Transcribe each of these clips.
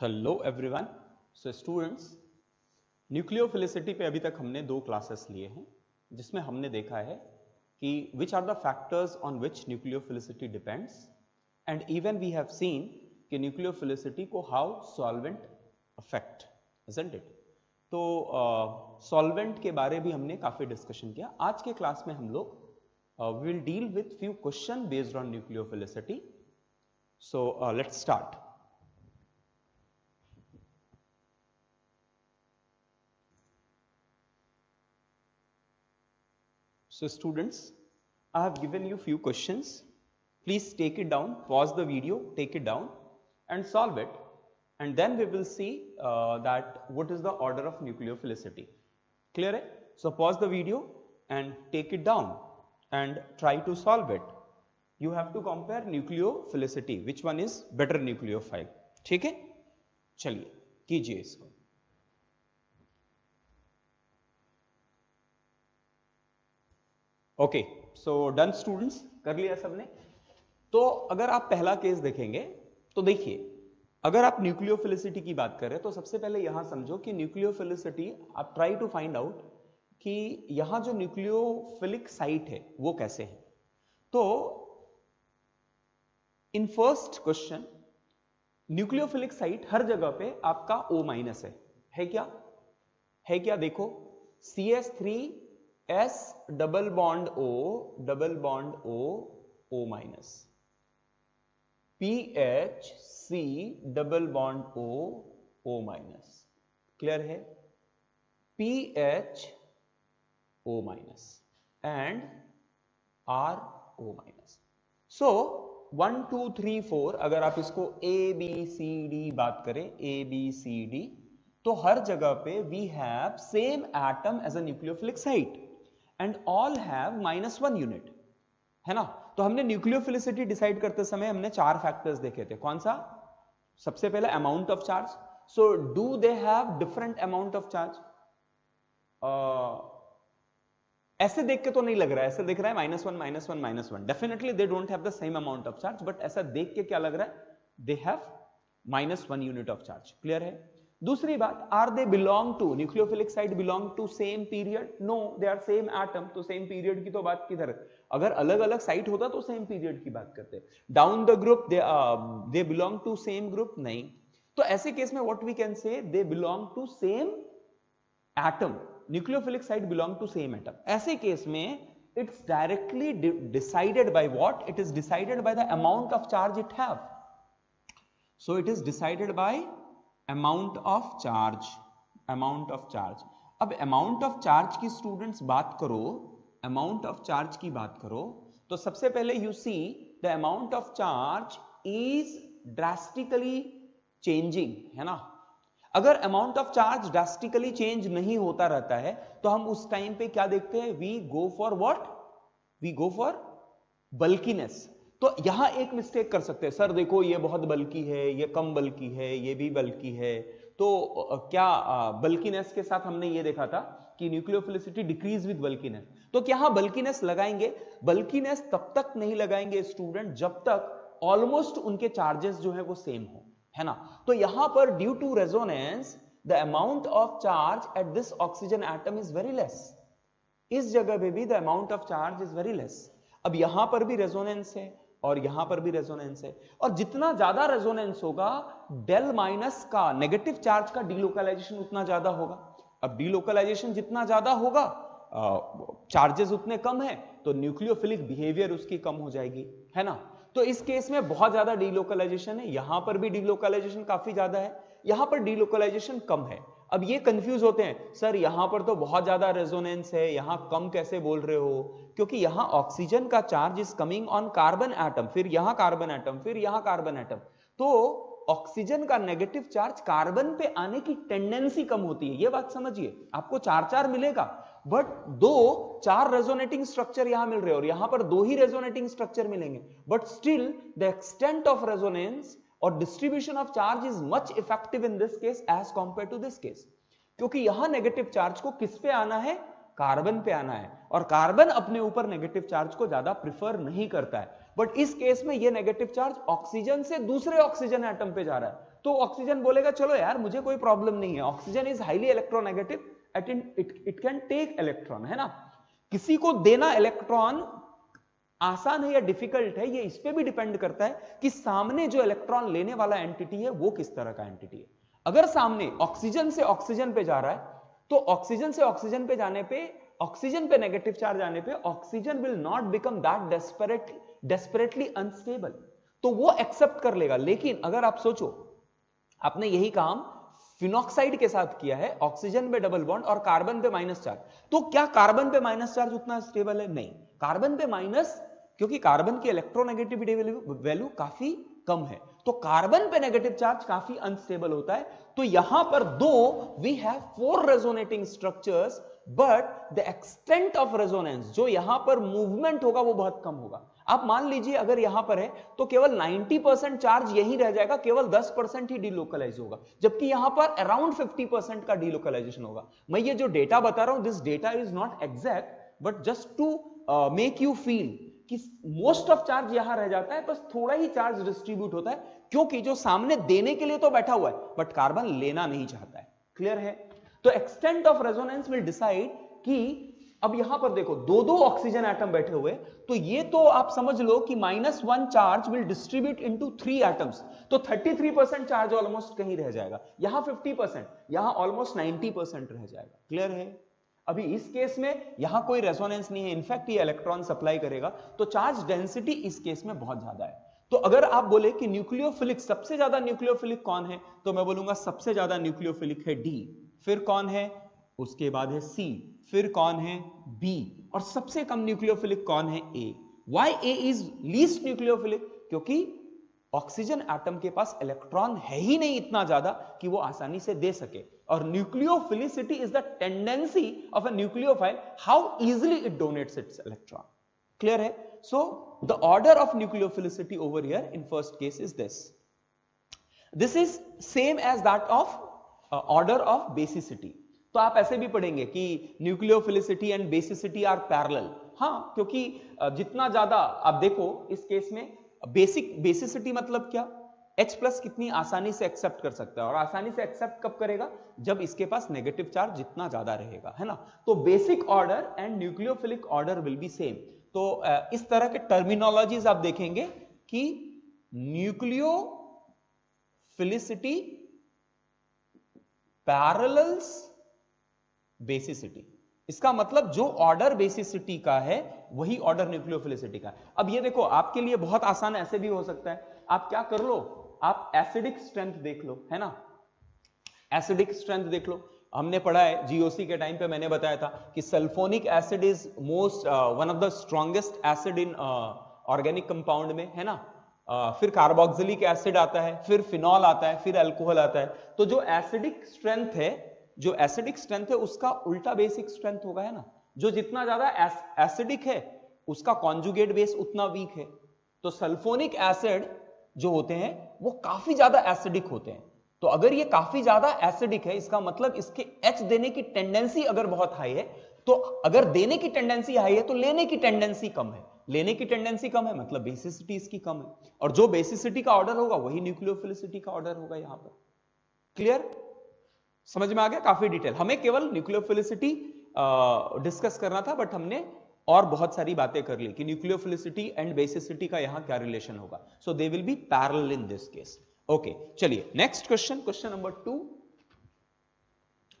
Hello everyone. So students, nucleophilicity पे अभी तक हमने 2 क्लासेस लिए हैं जिसमें हमने देखा है कि which are the factors on which nucleophilicity depends and even we have seen कि न्यूक्लियोफिलिसिटी को how solvent affect, isn't it. तो सॉल्वेंट के बारे भी हमने काफी डिस्कशन किया। आज के क्लास में हम लोग will deal with few question based on nucleophilicity. So let's start. So students, I have given you few questions. Please take it down, pause the video, take it down and solve it, and then we will see that what is the order of nucleophilicity. Clear hai? So pause the video and take it down and try to solve it. You have to compare nucleophilicity, which one is better nucleophile. ठीक है, चलिए कीजिए इसको। Okay, so done students, कर लिया सबने। तो अगर आप पहला केस देखेंगे तो देखिए, अगर आप न्यूक्लियोफिलिसिटी की बात करें तो सबसे पहले यहां समझो कि न्यूक्लियोफिलिसिटी आप ट्राई टू फाइंड आउट कि यहां जो न्यूक्लियोफिलिक साइट है वो कैसे है। तो in first question nucleophilic site हर जगह पे आपका O- है क्या? है क्या? देखो CS3S double bond O O minus, PHC double bond O minus, clear है? PH O minus and RO minus. सो 1 2 3 4 अगर आप इसको ABCD बात करें, ABCD, तो हर जगह पे we have same atom as a nucleophilic site and all have -1 unit, है ना। तो हमने न्यूक्लियोफिलिसिटी डिसाइड करते समय हमने 4 फैक्टर्स देखे थे। कौन सा? सबसे पहले amount of charge. So do they have different amount of charge? ऐसे देख के तो नहीं लग रहा है, ऐसे दिख रहा है -1 -1 definitely they don't have the same amount of charge, but ऐसा देख के क्या लग रहा है? They have -1 unit of charge, clear है? दूसरी बात, are they belong to, nucleophilic site belong to same period? No, they are same atom, तो सेम पीरियड की तो बात किधर? अगर अलग अलग साइट होता तो सेम पीरियड की बात करते। Down the group they belong to same group? नहीं। तो ऐसे केस में what we can say, they belong to same atom, nucleophilic site belong to same atom. ऐसे केस में it's directly decided by what? It is decided by the amount of charge it have. So it is decided by amount of charge, amount of charge. अब amount of charge की students बात करो, amount of charge की बात करो, तो सबसे पहले you see the amount of charge is drastically changing, है ना। अगर amount of charge drastically change नहीं होता रहता है तो हम उस टाइम पे क्या देखते हैं? We go for what? We go for bulkiness. तो यहां एक मिस्टेक कर सकते हैं, सर देखो ये बहुत बल्की है, ये कम बल्की है, ये भी बल्की है। तो क्या बल्कीनेस के साथ हमने ये देखा था कि न्यूक्लियोफिलिसिटी डिक्रीज विद बल्कीनेस, तो क्या हाँ बल्कीनेस लगाएंगे? बल्कीनेस तब तक नहीं लगाएंगे स्टूडेंट जब तक ऑलमोस्ट उनके चार्जेस जो है वो सेम हो, है ना। तो यहां पर due to resonance the amount of charge at this oxygen atom is very less. इस जगह पे भी the amount of charge is very less. अब यहां पर भी रेजोनेंस है और यहां पर भी रेजोनेंस है, और जितना ज्यादा रेजोनेंस होगा डेल माइनस का नेगेटिव चार्ज का डीलोकलाइजेशन उतना ज्यादा होगा। अब डीलोकलाइजेशन जितना ज्यादा होगा, चार्जेस उतने कम है, तो न्यूक्लियोफिलिक बिहेवियर उसकी कम हो जाएगी, है ना। तो इस केस में बहुत ज्यादा डीलोकलाइजेशन है, यहां पर भी डीलोकलाइजेशन काफी ज्यादा है, यहां पर डीलोकलाइजेशन कम है। अब ये कंफ्यूज होते हैं, सर यहां पर तो बहुत ज्यादा रेजोनेंस है, यहां कम कैसे बोल रहे हो? क्योंकि यहां ऑक्सीजन का charge is coming on carbon atom, फिर यहां कार्बन एटम, फिर यहां कार्बन एटम, तो ऑक्सीजन का नेगेटिव चार्ज कार्बन पे आने की टेंडेंसी कम होती है। ये बात समझिए, आपको 4 मिलेगा, बट 4 रेजोनेटिंग स्ट्रक्चर यहां मिल रहे हैं और यहां पर 2 ही रेजोनेटिंग स्ट्रक्चर मिलेंगे, but still the extent of resonance और distribution of charge is much effective in this case as compare to this case, क्योंकि यहां नेगेटिव चार्ज को किस पे आना है? कार्बन पे आना है, और कार्बन अपने ऊपर नेगेटिव चार्ज को ज्यादा प्रिफर नहीं करता है। बट इस केस में ये नेगेटिव चार्ज ऑक्सीजन से दूसरे ऑक्सीजन एटम पे जा रहा है, तो ऑक्सीजन बोलेगा चलो यार मुझे कोई प्रॉब्लम नहीं है, oxygen is highly electronegative, it can take electron, है ना। किसी को देना इलेक्ट्रॉन आसान है या डिफिकल्ट है, ये इस पे भी डिपेंड करता है कि सामने जो इलेक्ट्रॉन लेने वाला एंटिटी है वो किस तरह का एंटिटी है। अगर सामने ऑक्सीजन से ऑक्सीजन पे जा रहा है, तो ऑक्सीजन से ऑक्सीजन पे जाने पे, ऑक्सीजन पे नेगेटिव चार्ज आने पे, oxygen will not become that desperately unstable, तो वो एक्सेप्ट कर लेगा। लेकिन अगर आप सोचो, आपने यही काम फिनॉक्साइड के साथ किया है, ऑक्सीजन पे डबल बॉन्ड और कार्बन पे माइनस चार्ज, तो क्या कार्बन पे माइनस चार्ज उतना स्टेबल है? नहीं, कार्बन पे माइनस, क्योंकि कार्बन की इलेक्ट्रोनेगेटिविटी वैल्यू काफी कम है, तो कार्बन पे नेगेटिव चार्ज काफी अनस्टेबल होता है। तो यहां पर दो we have 4 resonating structures, but the extent of resonance, जो यहां पर मूवमेंट होगा वो बहुत कम होगा। आप मान लीजिए अगर यहां पर है तो केवल 90% चार्ज यहीं रह जाएगा, केवल 10% ही डीलोकलाइज होगा, जबकि यहां पर अराउंड 50% का डीलोकलाइजेशन होगा। मैं ये जो डेटा बता रहा हूं, this data is not exact, but just to make you feel कि मोस्ट ऑफ चार्ज यहां रह जाता है, बस थोड़ा ही चार्ज डिस्ट्रीब्यूट होता है, क्योंकि जो सामने देने के लिए तो बैठा हुआ है बट कार्बन लेना नहीं चाहता है। क्लियर है? तो extent of resonance will decide कि अब यहां पर देखो दो दो ऑक्सीजन एटम बैठे हुए, तो ये तो आप समझ लो कि -1 charge will distribute into 3 atoms, तो 33% चार्ज ऑलमोस्ट कहीं रह जाएगा, यहां 50%, यहां ऑलमोस्ट 90% रह जाएगा। क्लियर है? अभी इस केस में यहां कोई रेजोनेंस नहीं है, इनफैक्ट ये इलेक्ट्रॉन सप्लाई करेगा, तो चार्ज डेंसिटी इस केस में बहुत ज्यादा है। तो अगर आप बोले कि न्यूक्लियोफिलिक, सबसे ज्यादा न्यूक्लियोफिलिक कौन है, तो मैं बोलूंगा सबसे ज्यादा न्यूक्लियोफिलिक है डी, फिर कौन है, उसके बाद है सी, फिर कौन है, बी, और सबसे कम न्यूक्लियोफिलिक कौन है, A. Why A is least nucleophilic? क्योंकि ऑक्सीजन एटम के पास इलेक्ट्रॉन है ही नहीं इतना ज्यादा कि वो आसानी से दे सके, और nucleophilicity is the tendency of a nucleophile, how easily it donates its electron. Clear है? So the order of nucleophilicity over here in first case is this is same as that of order of basicity. तो आप ऐसे भी पढ़ेंगे कि nucleophilicity and basicity are parallel. हाँ, क्योंकि जितना ज्यादा आप देखो इस केस में बेसिसिटी मतलब क्या, H प्लस कितनी आसानी से एक्सेप्ट कर सकता है, और आसानी से एक्सेप्ट कब करेगा, जब इसके पास नेगेटिव चार्ज जितना ज्यादा रहेगा, है ना। तो basic order and nucleophilic order will be same. तो इस तरह के टर्मिनोलॉजीज आप देखेंगे कि न्यूक्लियोफिलिसिटी पैरेलल्स बेसिसिटी, इसका मतलब जो ऑर्डर बेसिसिटी का है वही ऑर्डर न्यूक्लियोफिलिसिटी का है। अब ये देखो आपके लिए बहुत आसान ऐसे भी हो सकता है, आप क्या कर लो, आप एसिडिक स्ट्रेंथ देख लो, है ना, एसिडिक स्ट्रेंथ देख लो। हमने पढ़ा है जीओसी के टाइम पे, मैंने बताया था कि sulphonic acid is most one of the strongest acid in organic compound में, है ना। फिर कार्बोक्सिलिक एसिड आता है, फिर फिनॉल आता है, फिर अल्कोहल आता है। तो जो एसिडिक स्ट्रेंथ है, जो एसिडिक स्ट्रेंथ है उसका उल्टा बेसिक स्ट्रेंथ होगा, है ना। जो जितना ज्यादा एसिडिक है उसका कॉन्जुगेट बेस उतना वीक है। तो सल्फोनिक एसिड जो होते हैं वो काफी ज्यादा एसिडिक होते हैं। तो अगर ये काफी ज्यादा एसिडिक है, इसका मतलब इसके H देने की टेंडेंसी अगर बहुत हाई है, तो अगर देने की टेंडेंसी हाई है तो लेने की टेंडेंसी कम है, लेने की टेंडेंसी कम है मतलब बेसिसिटी इसकी कम है, और जो बेसिसिटी का ऑर्डर होगा वही न्यूक्लियोफिलिसिटी का ऑर्डर होगा यहां पर। क्लियर? समझ में आ गया? काफी डिटेल, हमें केवल न्यूक्लियोफिलिसिटी डिस्कस करना था, बट हमने और बहुत सारी बातें कर ली कि न्यूक्लियोफिलिसिटी एंड बेसिसिटी का यहां क्या रिलेशन होगा। So they will be parallel in this case. Okay, चलिए नेक्स्ट क्वेश्चन, क्वेश्चन नंबर 2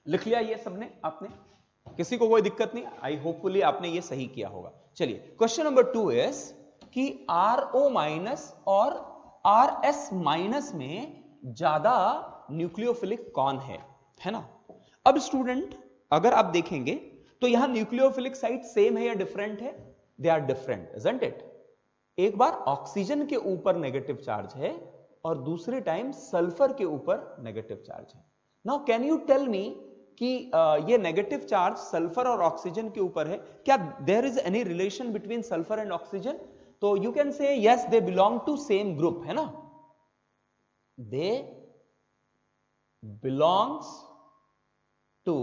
लिख लिया ये सबने, आपने, किसी को कोई दिक्कत नहीं, आई होपफुली आपने ये सही किया होगा। चलिए क्वेश्चन नंबर 2 इज कि RO माइनस और RS माइनस में ज्यादा न्यूक्लियोफिलिक कौन है ना। अब स्टूडेंट अगर आप देखेंगे तो यहां न्यूक्लियोफिलिक साइट सेम है या डिफरेंट है? They are different, isn't it. एक बार ऑक्सीजन के ऊपर नेगेटिव चार्ज है और दूसरे टाइम सल्फर के ऊपर नेगेटिव चार्ज है। Now can you tell me कि ये नेगेटिव चार्ज सल्फर और ऑक्सीजन के ऊपर है, क्या there is any relation between sulphur and oxygen? तो you can say yes, they belong to same group, है ना, they belongs to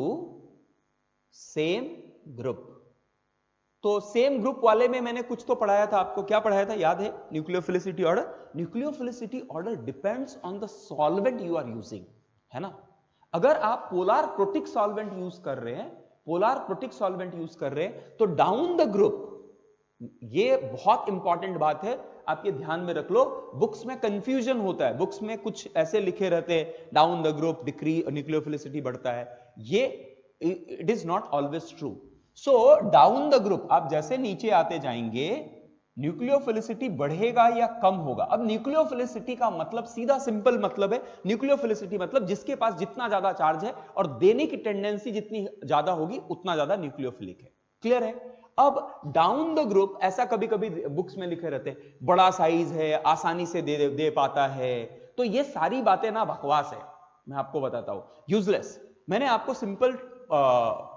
same group. तो सेम ग्रुप वाले में मैंने कुछ तो पढ़ाया था आपको, क्या पढ़ाया था याद है? Nucleophilicity order. Nucleophilicity order depends on the solvent you are using, है ना। अगर आप पोलार प्रोटिक सॉल्वेंट यूज कर रहे हैं, पोलार प्रोटिक सॉल्वेंट यूज कर रहे हैं, तो डाउन द ग्रुप, ये बहुत इंपॉर्टेंट बात है, आप ये ध्यान में रख लो। बुक्स में कंफ्यूजन होता है, बुक्स में कुछ ऐसे लिखे रहते हैं down the group decree nucleophilicity बढ़ता है, ये it is not always true. So down the group आप जैसे नीचे आते जाएंगे, न्यूक्लियोफिलिसिटी बढ़ेगा या कम होगा। अब न्यूक्लियोफिलिसिटी का मतलब सीधा सिंपल मतलब है, न्यूक्लियोफिलिसिटी मतलब जिसके पास जितना ज्यादा चार्ज है और देने की टेंडेंसी जितनी ज्यादा होगी उतना ज्यादा न्यूक्लियोफिलिक है। क्लियर है? अब डाउन द ग्रुप ऐसा कभी कभी बुक्स में लिखे रहते हैं, बड़ा साइज है, आसानी से दे पाता है, तो ये सारी बातें ना बकवास है, मैं आपको बताता हूं, यूजलेस। मैंने आपको सिंपल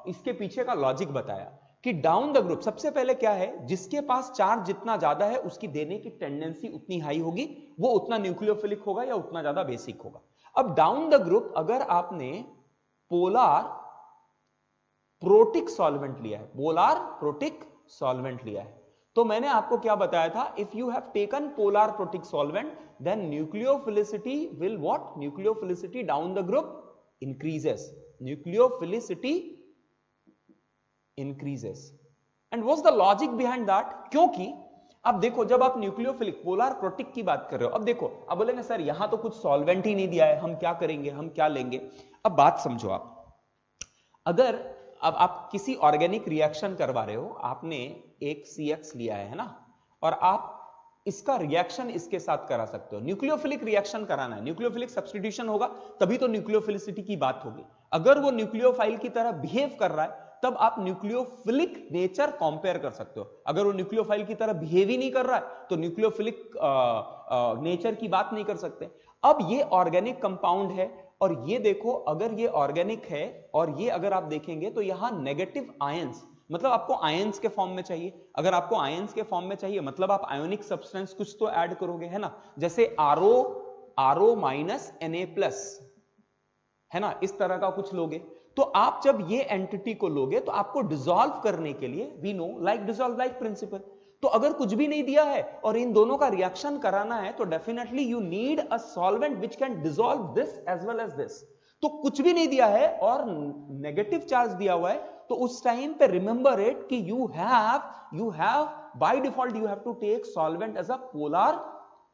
इसके पीछे का लॉजिक बताया कि डाउन द ग्रुप सबसे पहले क्या है, जिसके पास चार्ज जितना ज्यादा है उसकी देने की टेंडेंसी उतनी हाई होगी, वो उतना न्यूक्लियोफिलिक होगा या उतना ज्यादा बेसिक होगा। अब डाउन द ग्रुप अगर आपने पोलार प्रोटिक सॉल्वेंट लिया है, पोलार प्रोटिक सॉल्वेंट लिया है, तो मैंने आपको क्या बताया था, if you have taken polar protic solvent then nucleophilicity will what, nucleophilicity down the group increases, nucleophilicity increases. And what's the logic behind that? क्योंकि अब देखो, जब आप न्यूक्लियोफिलिक पोलार प्रोटिक की बात कर रहे हो, अब देखो, अब बोलेंगे सर यहां तो कुछ सॉल्वेंट ही नहीं दिया है, हम क्या करेंगे, हम क्या लेंगे। अब बात समझो आप, अगर अब आप किसी ऑर्गेनिक रिएक्शन करवा रहे हो, आपने एक CX लिया है ना, और आप इसका रिएक्शन इसके साथ करा सकते हो, न्यूक्लियोफिलिक रिएक्शन कराना है, न्यूक्लियोफिलिक सब्स्टिट्यूशन होगा तभी तो न्यूक्लियोफिलिसिटी की बात होगी। अगर वो न्यूक्लियोफाइल की तरह बिहेव कर रहा है तब आप न्यूक्लियोफिलिक नेचर कंपेयर कर सकते हो। अगर वो न्यूक्लियोफाइल की तरह बिहेव ही नहीं कर रहा है तो न्यूक्लियोफिलिक नेचर की बात नहीं कर सकते। अब ये ऑर्गेनिक कंपाउंड है, और ये देखो, अगर ये ऑर्गेनिक है और ये अगर आप देखेंगे तो यहां नेगेटिव आयंस, मतलब आपको आयंस के फॉर्म में चाहिए। अगर आपको आयंस के फॉर्म में चाहिए मतलब आप आयोनिक सब्सटेंस कुछ तो ऐड करोगे, है ना, जैसे RO माइनस Na+, है ना, इस तरह का कुछ लोगे। तो आप जब ये एंटिटी को लोगे तो आपको डिसॉल्व करने के लिए, we know like dissolve like principle, तो अगर कुछ भी नहीं दिया है और इन दोनों का रिएक्शन कराना है तो definitely you need a solvent which can dissolve this as well as this. तो कुछ भी नहीं दिया है और नेगेटिव चार्ज दिया हुआ है, तो उस टाइम पे रिमेंबर इट कि you have by default you have to take solvent as a polar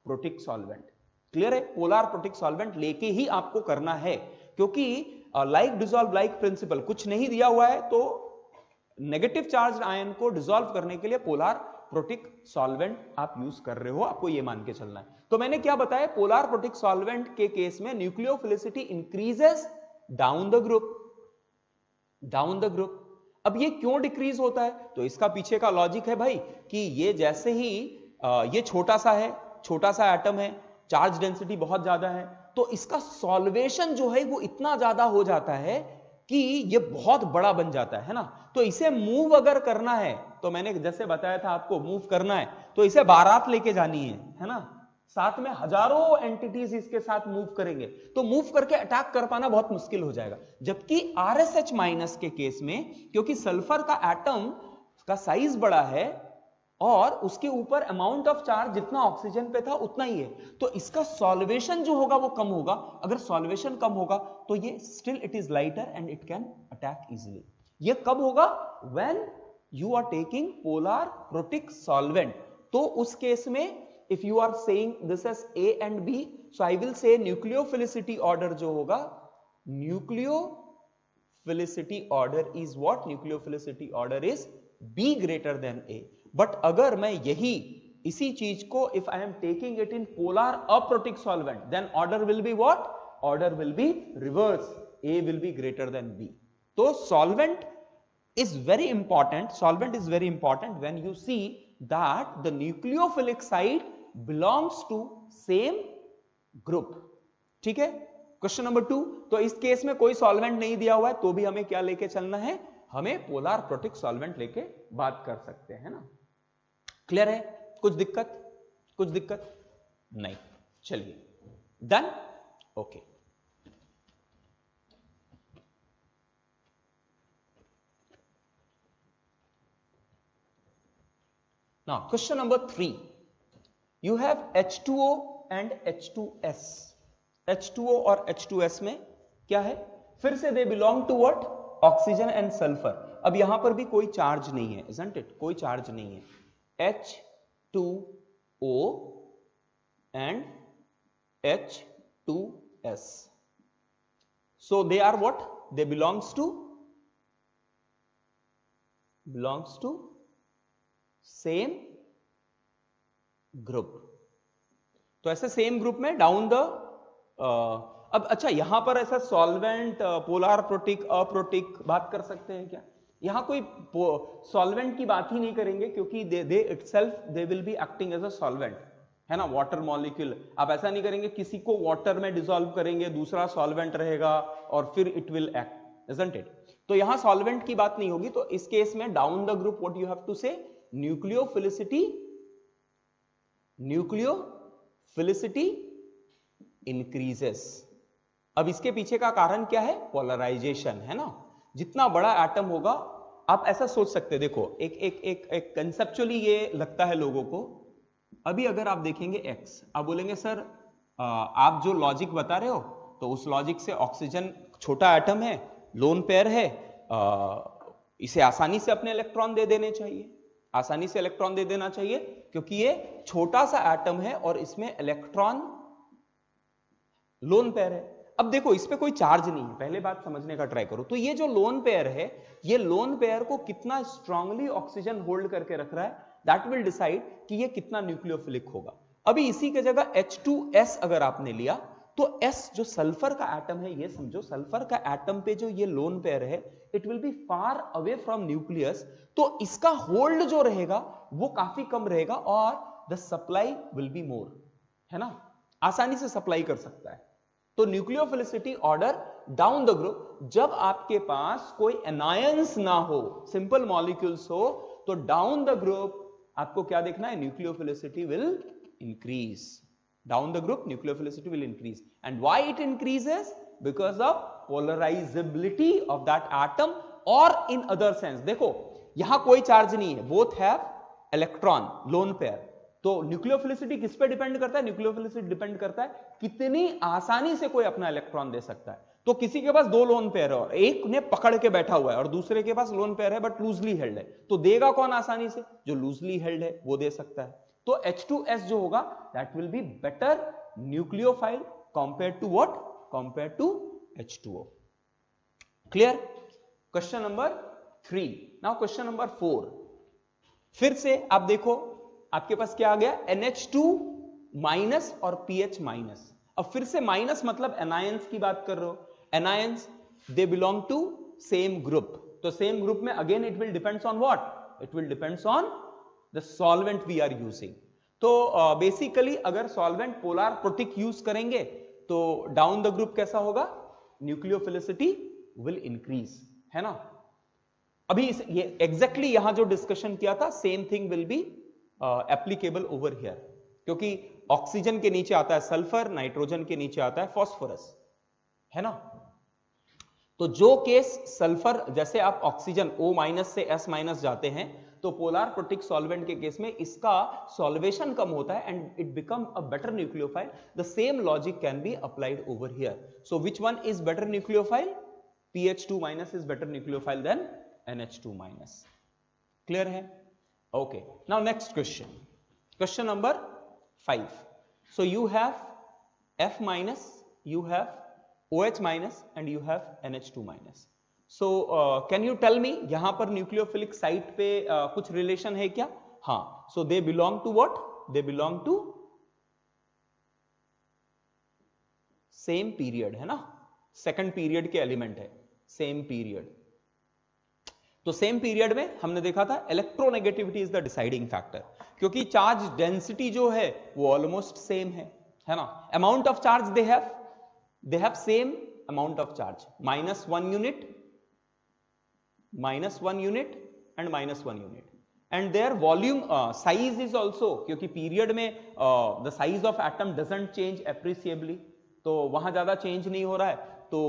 protic solvent. Clear है? पोलर प्रोटिक सॉल्वेंट लेके ही आपको करना है, क्योंकि लाइक डिसॉल्व लाइक प्रिंसिपल, कुछ नहीं दिया हुआ है तो नेगेटिव चार्ज आयन को डिसॉल्व करने के लिए पोलर प्रोटिक सॉल्वेंट आप यूज कर रहे हो, आपको ये मान के चलना है। तो मैंने क्या बताया, पोलर प्रोटिक सॉल्वेंट के केस में nucleophilicity increases down the group, down the group. अब ये क्यों डिक्रीज होता है? तो इसका पीछे का लॉजिक है भाई कि ये जैसे ही ये छोटा सा है, छोटा सा एटम है, चार्ज डेंसिटी बहुत ज्यादा है, तो इसका सॉल्वेशन जो है वो इतना ज्यादा हो जाता है कि ये बहुत बड़ा बन जाता है ना। तो इसे मूव अगर करना है, तो मैंने जैसे बताया था आपको, मूव करना है तो इसे बारात लेके जानी है ना, साथ में हजारों एंटिटीज इसके साथ मूव करेंगे, तो मूव करके अटैक कर पाना बहुत मुश्किल हो जाएगा। जबकि RSH माइनस के केस में, क्योंकि सल्फर का एटम का साइज बड़ा है और उसके ऊपर अमाउंट ऑफ चार्ज जितना ऑक्सीजन पे था उतना ही है, तो इसका सॉल्वेशन जो होगा वो कम होगा। अगर सॉल्वेशन कम होगा तो ये still it is lighter and it can attack easily. ये कब होगा? When you are taking polar protic solvent. तो उस केस में if you are saying this as A and B, so I will say nucleophilicity order जो होगा, nucleophilicity order is what? Nucleophilicity order is B greater than A. But अगर मैं यही इसी चीज को if I am taking it in polar aprotic solvent, then order will be what? Order will be reverse. A will be greater than B. तो solvent is very important. Solvent is very important when you see that the nucleophilic site belongs to same group. ठीक है? Question number 2, तो इस case में कोई solvent नहीं दिया हुआ है तो भी हमें क्या लेके चलना है? हमें पोलर प्रोटिक सॉल्वेंट लेके बात कर सकते हैं ना। क्लियर है? कुछ दिक्कत? कुछ दिक्कत नहीं? चलिए, done? Okay. Now question number 3, you have H2O and H2S. H2O और H2S में क्या है, फिर से they belong to what, oxygen and sulphur. अब यहां पर भी कोई चार्ज नहीं है, isn't it? कोई चार्ज नहीं है. H2O and H2S. So they are what? They belongs to same group. तो ऐसे सेम ग्रुप में डाउन द अब अच्छा यहां पर ऐसा सॉल्वेंट, पोलर प्रोटिक, अप्रोटिक बात कर सकते हैं क्या? यहां कोई सॉल्वेंट की बात ही नहीं करेंगे क्योंकि they itself they will be acting as a solvent, है ना, वाटर मॉलिक्यूल. आप ऐसा नहीं करेंगे किसी को वाटर में डिसॉल्व करेंगे, दूसरा सॉल्वेंट रहेगा और फिर it will act, isn't it? तो यहां सॉल्वेंट की बात नहीं होगी. तो इस केस में down the group what you have to say, nucleophilicity increases. अब इसके पीछे का कारण क्या है? पोलराइजेशन, है ना. जितना बड़ा एटम होगा, आप ऐसा सोच सकते हैं, देखो एक कंसेप्चुअली ये लगता है लोगों को. अभी अगर आप देखेंगे X, आप बोलेंगे सर आप जो लॉजिक बता रहे हो तो उस लॉजिक से ऑक्सीजन छोटा एटम है, लोन पेयर है, इसे आसानी से अपने इलेक्ट्रॉन दे देने चाहिए, आसानी से इलेक्ट्रॉन दे देना चाहिए क्योंकि ये छोटा सा एटम है और इसमें इलेक्ट्रॉन लोन पेयर है. अब देखो इस पे कोई चार्ज नहीं है, पहले बात समझने का ट्राई करो. तो ये जो लोन पेयर है, ये लोन पेयर को कितना स्ट्रांगली ऑक्सीजन होल्ड करके रख रहा है, दैट विल डिसाइड कि ये कितना न्यूक्लियोफिलिक होगा. अभी इसी की जगह H2S अगर आपने लिया तो S जो सल्फर का एटम है, ये समझो सल्फर का एटम पे जो ये लोन पेयर है, it will B far away from nucleus. तो इसका होल्ड जो रहेगा वो काफी कम रहेगा और द सप्लाई विल बी मोर, है ना, आसानी से सप्लाई कर सकता है. तो nucleophilicity order down the group, जब आपके पास कोई एनायंस ना हो, सिंपल मॉलिक्यूल्स हो, तो डाउन द ग्रुप आपको क्या देखना है, nucleophilicity will increase. Down the group nucleophilicity will increase. And why it increases? Because of polarizability of that atom, or in other sense, देखो यहां कोई चार्ज नहीं है, both have electron, lone pair. तो न्यूक्लियोफिलिसिटी किस पे डिपेंड करता है? न्यूक्लियोफिलिसिटी डिपेंड करता है कितनी आसानी से कोई अपना इलेक्ट्रॉन दे सकता है. तो किसी के पास दो लोन पेयर है और एक ने पकड़ के बैठा हुआ है और दूसरे के पास लोन पेयर है बट लूजली हेल्ड है, तो देगा कौन आसानी से? जो लूजली हेल्ड है वो दे सकता है. तो H2S जो होगा that will be better nucleophile compared to what? Compared to H2O. Clear? Question number 3. Now question number 4. फिर से आप देखो आपके पास क्या आ गया, NH2 माइनस और PH माइनस. अब फिर से माइनस मतलब एनायंस की बात कर रहे हो. Anions they belong to same group. तो सेम ग्रुप में again it will depends on what? It will depends on the solvent we are using. तो बेसिकली अगर सॉल्वेंट पोलर प्रोटिक यूज करेंगे तो डाउन द ग्रुप कैसा होगा? Nucleophilicity will increase, है ना. अभी ये एग्जैक्टली यहां जो डिस्कशन किया था same thing will be applicable over here, क्योंकि ऑक्सीजन के नीचे आता है सल्फर, नाइट्रोजन के नीचे आता है फास्फोरस, है ना. तो जो केस सल्फर, जैसे आप ऑक्सीजन O- से S- जाते हैं, तो पोलर प्रोटिक सॉल्वेंट के केस में इसका सॉल्वेशन कम होता है and it become a better nucleophile. The same logic can be applied over here. So which one is better nucleophile? PH2- is better nucleophile than NH2-. Clear है? Okay. Now next question, question number 5. So you have F-, you have OH- and you have NH2-. So can you tell me यहां पर nucleophilic site पे कुछ relation है क्या? हाँ. So they belong to what? They belong to same period, है ना. Second period के एलिमेंट है, सेम पीरियड. तो सेम पीरियड में हमने देखा था electronegativity is the deciding factor, क्योंकि चार्ज डेंसिटी जो है वो ऑलमोस्ट सेम है ना. Amount of charge they have same amount of charge, -1 unit and -1 unit. And their volume size is also, क्योंकि पीरियड में the size of atom doesn't change appreciably, तो वहां ज्यादा चेंज नहीं हो रहा है, तो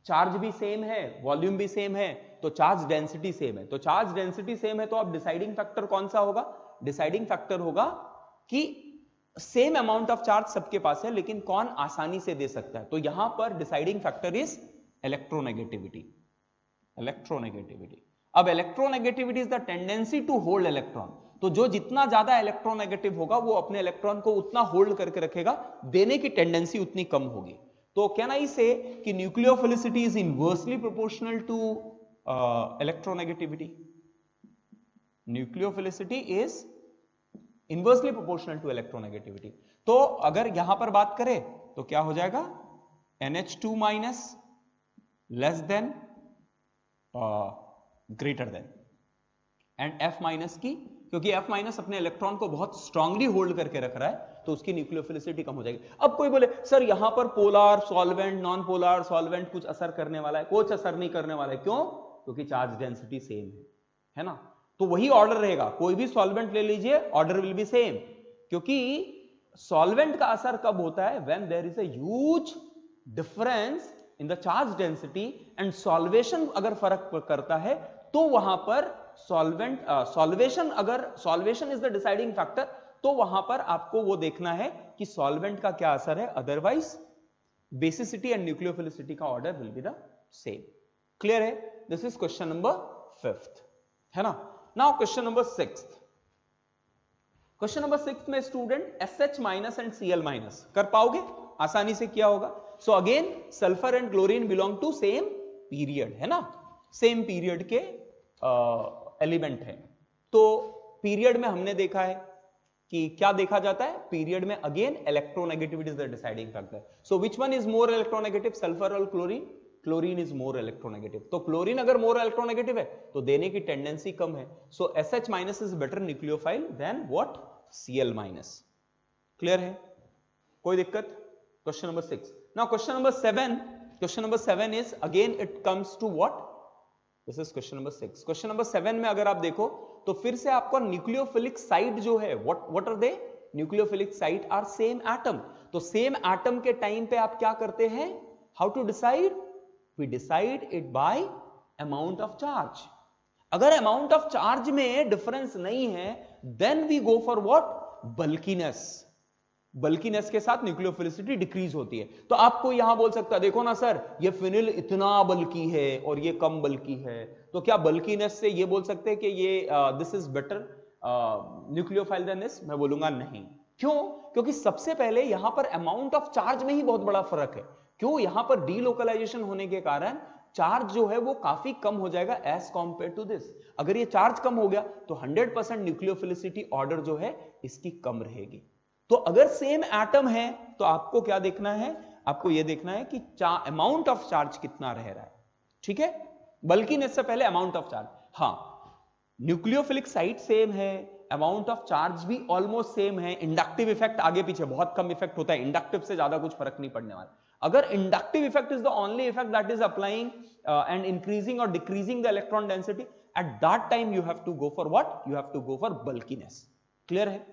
चार्ज भी सेम है, वॉल्यूम भी सेम है, तो चार्ज डेंसिटी सेम है, तो चार्ज डेंसिटी सेम है तो अब डिसाइडिंग फैक्टर कौन सा होगा? डिसाइडिंग फैक्टर होगा कि सेम अमाउंट ऑफ चार्ज सबके पास है, लेकिन कौन आसानी से दे सकता है। तो यहां पर deciding factor is electronegativity. Electronegativity, अब electronegativity is the tendency to hold electron, तो जो जितना ज्यादा इलेक्ट्रोनेगेटिव होगा वो अपने इलेक्ट्रॉन को उतना होल्ड करके रखेगा, देने की टेंडेंसी उतनी कम होगी। तो कैन आई से कि nucleophilicity is inversely proportional to electronegativity. Nucleophilicity is inversely proportional to electronegativity. तो अगर यहां पर बात करें तो क्या हो जाएगा? NH2 minus less than greater than and F minus की, क्योंकि F माइनस अपने इलेक्ट्रॉन को बहुत स्ट्रांगली होल्ड करके रख रहा है तो उसकी न्यूक्लियोफिलिसिटी कम हो जाएगी। अब कोई बोले सर यहां पर polar solvent non polar solvent कुछ असर करने वाला है? कुछ असर नहीं करने वाला है। क्यों? क्योंकि चार्ज डेंसिटी सेम है ना, तो वही ऑर्डर रहेगा। कोई भी सॉल्वेंट ले लीजिए, ऑर्डर विल बी सेम, क्योंकि सॉल्वेंट का असर कब होता है? When there is a huge difference in the charge density and solvation अगर फर्क करता है तो वहां पर सॉल्वेशन, अगर solvation is the deciding factor तो वहां पर आपको वो देखना है कि सॉल्वेंट का क्या असर है, अदरवाइज बेसिसिटी एंड न्यूक्लियोफिलिसिटी का order will be the same. Clear है? This is question number 5th, है ना। Now question number 6th। Question number 6 में student SH minus and Cl minus कर पाओगे? आसानी से किया होगा। So again sulphur and chlorine belong to same period, है ना, सेम पीरियड के एलिमेंट है। तो पीरियड में हमने देखा है कि क्या देखा जाता है? पीरियड में again electronegativity is the deciding factor. So which one is more electronegative, sulphur और क्लोरीन? Chlorine is more electronegative. तो क्लोरीन अगर मोर इलेक्ट्रोनेगेटिव है तो देने की टेंडेंसी कम है। So SH minus is better nucleophile than what? Cl minus. Clear है? कोई दिक्कत? Question number 6। Now question number 7। Question number 7 is again it comes to what? This is question number 6। Question number 7 में अगर आप देखो तो फिर से आपको न्यूक्लियोफिलिक साइट जो है, what are they? Nucleophilic site are same atom. तो सेम एटम के टाइम पे आप क्या करते हैं? How to decide? We decide it by amount of charge. अगर अमाउंट ऑफ चार्ज में डिफरेंस नहीं है then we go for what? Bulkiness. Bulkiness के साथ न्यूक्लियोफिलिसिटी डिक्रीज होती है। तो आपको यहां बोल सकता है देखो ना सर ये फिनिल इतना बल्की है और ये कम बल्की है, तो क्या बल्कीनेस से ये बोल सकते हैं कि ये this is better nucleophile than this? मैं बोलूंगा नहीं। क्यों? क्योंकि सबसे पहले यहां पर अमाउंट ऑफ चार्ज में ही बहुत बड़ा फर्क है। क्यों? यहां पर डीलोकलाइजेशन होने के कारण चार्ज जो है वो काफी कम हो जाएगा एज कंपेयर टू दिस। अगर ये चार्ज कम हो गया तो 100% न्यूक्लियोफिलिसिटी ऑर्डर जो है इसकी कम रहेगी। तो अगर सेम एटम है तो आपको क्या देखना है? आपको यह देखना है कि अमाउंट ऑफ चार्ज कितना रह रहा है। ठीक है, बल्कि से पहले अमाउंट ऑफ चार्ज। हां, न्यूक्लियोफिलिक साइट सेम है, अमाउंट ऑफ चार्ज भी ऑलमोस्ट सेम है। इंडक्टिव इफेक्ट आगे पीछे बहुत कम इफेक्ट होता है, इंडक्टिव से ज्यादा कुछ फर्क नहीं पड़ने वाला। अगर inductive effect is the only effect that is applying and increasing और decreasing the electron density, at that time you have to go for what? You have to go for bulkiness. Clear है?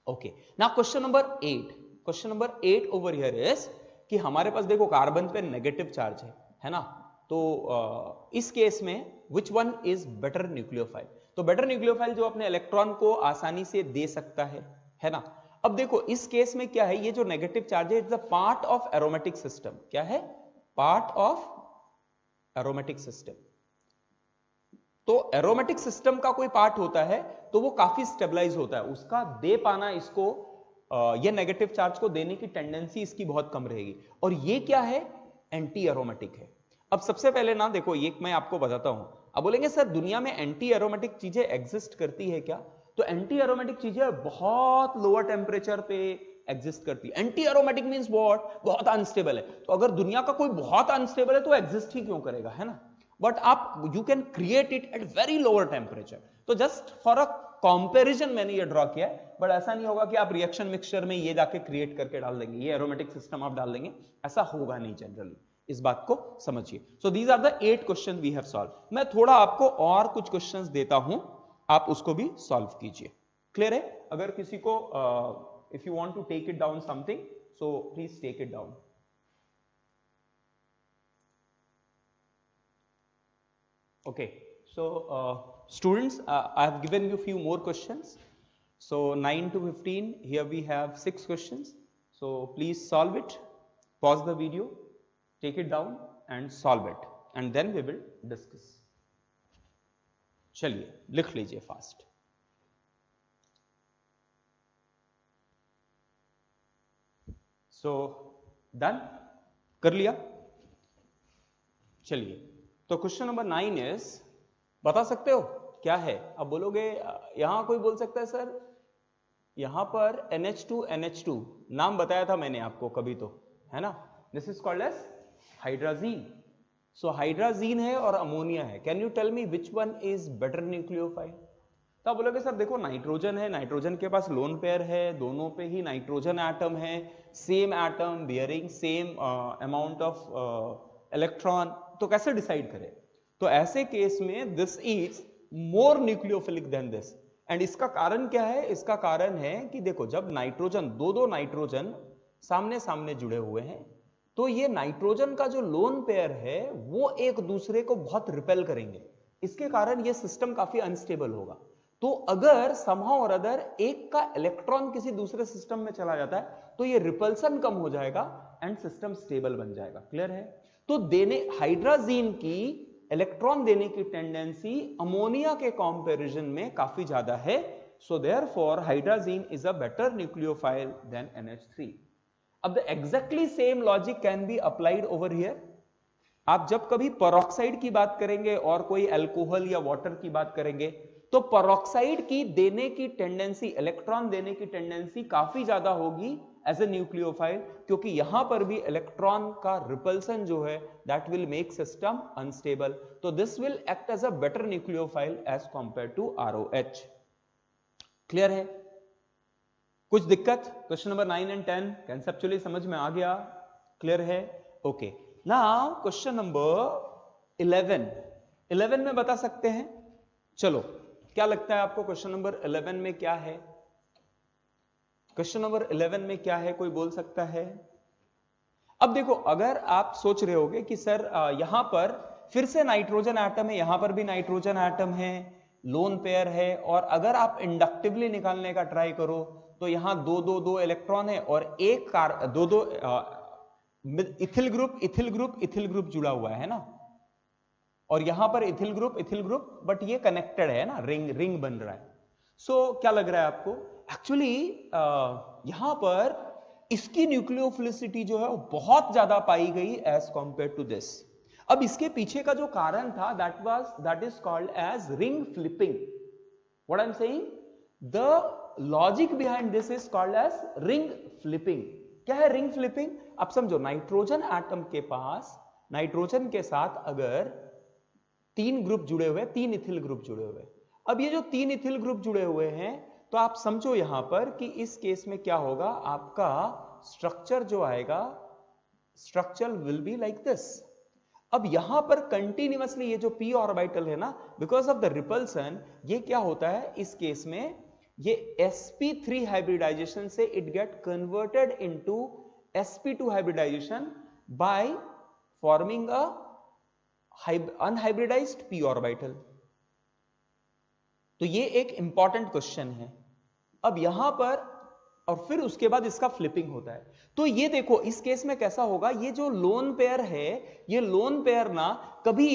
Okay, now question number 8। Question number 8 over here is कि हमारे पास देखो carbon पे negative charge है ना, तो इस case में विच वन इज बेटर न्यूक्लियोफाइल? तो बेटर न्यूक्लियोफाइल जो अपने इलेक्ट्रॉन को आसानी से दे सकता है ना। अब देखो इस केस में क्या है, ये जो नेगेटिव चार्ज है it's a part of aromatic system. क्या है? Part of aromatic system. तो एरोमेटिक सिस्टम का कोई पार्ट होता है तो वो काफी स्टेबलाइज होता है, उसका दे पाना इसको ये नेगेटिव चार्ज को देने की टेंडेंसी इसकी बहुत कम रहेगी। और ये क्या है? एंटी एरोमेटिक है। अब सबसे पहले ना देखो ये मैं आपको बताता हूं। अब बोलेंगे सर दुनिया में एंटी एरोमेटिक चीजें एग्जिस्ट करती है क्या? तो एंटी एरोमेटिक चीजें बहुत लोअर टेम्परेचर पे एग्जिस्ट करती है। Anti aromatic means what? बहुत अनस्टेबल है। तो अगर दुनिया का कोई बहुत अनस्टेबल है तो एग्जिस्ट ही क्यों करेगा, है ना। बट आप you can create it at very lower temperature. तो जस्ट फॉर अ कंपैरिजन मैंने ये ड्रॉ किया है, बट ऐसा नहीं होगा कि आप रिएक्शन मिक्सचर में ये जाके क्रिएट करके डाल देंगे, ये एरोमेटिक सिस्टम आप डाल देंगे, ऐसा होगा नहीं जनरली। इस बात को समझिए। So these are the 8 question we have solve. मैं थोड़ा आपको और कुछ क्वेश्चंस देता हूं, आप उसको भी सॉल्व कीजिए। क्लियर है? अगर किसी को if you want to take it down something so please take it down. Okay, so students, I have given you few more questions. So 9 to 15, here we have 6 questions. So please solve it, pause the video, take it down and solve it, and then we will discuss. चलिए लिख लीजिए fast. So done, कर लिया. चलिए, तो question number 9 is, बता सकते हो क्या है? अब बोलोगे, यहां कोई बोल सकता है सर यहां पर NH2 नाम बताया था मैंने आपको कभी, तो है ना, this is called as hydrazine. So hydrazine है और अमोनिया है. Can you tell me which one is better nucleophile? तो आप बोलोगे सर देखो नाइट्रोजन है, नाइट्रोजन के पास लोन पेयर है, दोनों पे ही नाइट्रोजन एटम है, same atom bearing same amount of electron, तो कैसे डिसाइड करें? तो ऐसे केस में this is more nucleophilic than this. एंड इसका कारण क्या है? इसका कारण है कि देखो जब नाइट्रोजन, दो नाइट्रोजन सामने सामने जुड़े हुए हैं, तो ये नाइट्रोजन का जो लोन पेयर है वो एक दूसरे को बहुत रिपेल करेंगे. इसके कारण ये सिस्टम काफी अनस्टेबल होगा. तो अगर समहाउ और अदर एक का इलेक्ट्रॉन किसी दूसरे सिस्टम में चला जाता है तो ये रिपल्सन कम हो जाएगा एंड सिस्टम स्टेबल बन जाएगा. क्लियर है? तो हाइड्राजीन की इलेक्ट्रॉन देने की टेंडेंसी अमोनिया के कंपैरिजन में काफी ज्यादा है. So therefore hydrazine is a better nucleophile than NH3. अब the exactly same logic can be applied over here. आप जब कभी पेरोक्साइड की बात करेंगे और कोई अल्कोहल या वाटर की बात करेंगे, तो पेरोक्साइड की देने की टेंडेंसी, इलेक्ट्रॉन देने की टेंडेंसी काफी ज्यादा होगी एज ए न्यूक्लियोफाइल, क्योंकि यहां पर भी इलेक्ट्रॉन का रिपल्सन जो है that will make system unstable. तो this will act as a better nucleophile as compare to ROH. Clear है? कुछ दिक्कत? क्वेश्चन नंबर 9 एंड 10 कंसेप्चुअली समझ में आ गया? क्लियर है? ओके. नाउ क्वेश्चन नंबर 11 में बता सकते हैं? चलो, क्या लगता है आपको क्वेश्चन नंबर 11 में क्या है? क्वेश्चन नंबर 11 में क्या है, कोई बोल सकता है? अब देखो, अगर आप सोच रहे होगे कि सर यहां पर फिर से नाइट्रोजन एटम है, यहां पर भी नाइट्रोजन एटम है, लोन पेयर है, और अगर आप इंडक्टिवली निकालने का ट्राई करो तो यहां दो इलेक्ट्रॉन है और एक दो इथिल ग्रुप जुड़ा हुआ है ना, और यहां पर इथिल ग्रुप, बट ये कनेक्टेड है ना, रिंग बन रहा है. सो क्या लग रहा है आपको? एक्चुअली यहां पर इसकी न्यूक्लियोफिलिसिटी जो है वो बहुत ज्यादा पाई गई एज कंपेयर टू दिस. अब इसके पीछे का जो कारण था that is called as ring flipping. What I am saying, the logic behind this is called as ring flipping. क्या है रिंग फ्लिपिंग? आप समझो, नाइट्रोजन एटम के पास नाइट्रोजन के साथ अगर 3 ग्रुप जुड़े हुए, 3 इथिल ग्रुप जुड़े हुए. अब ये जो 3 इथिल ग्रुप जुड़े हुए हैं, तो आप समझो यहां पर कि इस केस में क्या होगा, आपका स्ट्रक्चर जो आएगा, structure will be like this. अब यहां पर कंटिन्यूअसली ये जो p ऑर्बिटल है ना, बिकॉज ऑफ द रिपल्सन, ये क्या होता है इस केस में, ये sp3 हाइब्रिडाइजेशन से it get converted into sp2 hybridization by forming a unhybridized p orbital. तो ये एक इंपॉर्टेंट क्वेश्चन है. अब यहां पर, और फिर उसके बाद इसका फ्लिपिंग होता है. तो ये देखो इस केस में कैसा होगा, ये जो लोन पेयर है, ये लोन पेयर ना कभी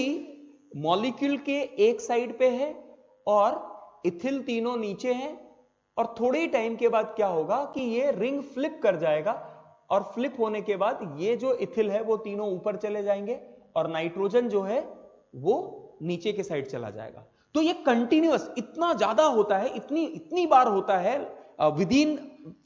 मॉलिक्यूल के एक साइड पे है और इथिल तीनों नीचे हैं, और थोड़े टाइम के बाद क्या होगा कि ये रिंग फ्लिप कर जाएगा, और फ्लिप होने के बाद ये जो इथिल है वो तीनों ऊपर चले जाएंगे और नाइट्रोजन जो है वो नीचे के साइड चला जाएगा. तो ये कंटिन्यूअस इतना ज्यादा होता है, इतनी बार होता है with in